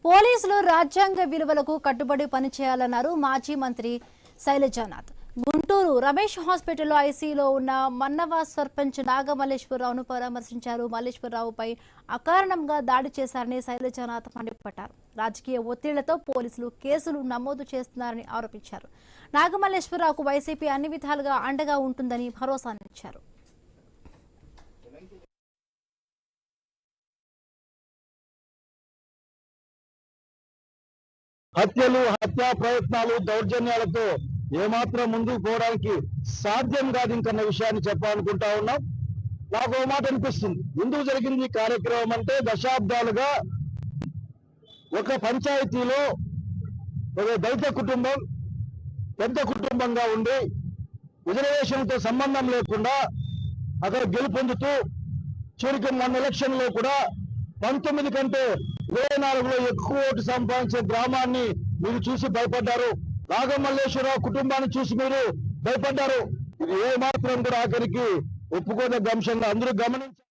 పోలీసులు రాజ్యాంగ విలువలకు కట్టుబడి పనిచేయాలన్నారు మాజీ మంత్రి శైలజానాథ్. గుంటూరు రమేష్ హాస్పిటల్లో ఐసీయూలో ఉన్న మన్నవ సర్పంచ్ నాగమల్లేశ్వరరావును పరామర్శించారు. మల్లేశ్వరరావుపై అకారణంగా దాడి చేశారని శైలజానాథ్ మండిపడ్డారు. రాజకీయ ఒత్తిళ్లతో పోలీసులు కేసులు నమోదు చేస్తున్నారని ఆరోపించారు. నాగమల్లేశ్వరరావుకు వైసీపీ అన్ని విధాలుగా అండగా ఉంటుందని భరోసానిచ్చారు. హత్యలు, హత్యా ప్రయత్నాలు, దౌర్జన్యాలతో ఏమాత్రం ముందుకు పోవడానికి సాధ్యం కాదు ఇంకన్న విషయాన్ని చెప్పాలనుకుంటా ఉన్నాం. నాకు ఒక మాట అనిపిస్తుంది, ఎందుకు జరిగింది ఈ కార్యక్రమం అంటే, దశాబ్దాలుగా ఒక పంచాయతీలో ఒక దళిత కుటుంబం పెద్ద కుటుంబంగా ఉండి రిజర్వేషన్తో సంబంధం లేకుండా అక్కడ గెలుపొందుతూ చివరికి మొన్న ఎలక్షన్ లో కూడా 19 కంటే 24లో ఎక్కువ ఓటు సంపాదించే గ్రామాన్ని మీరు చూసి భయపడ్డారు. నాగమల్లేశ్వరరావు కుటుంబాన్ని చూసి మీరు భయపడ్డారు. ఇది ఏ మాత్రం కూడా ఆఖరికి ఒప్పుకోదగ్గ అంశంగా అందరూ గమనించారు.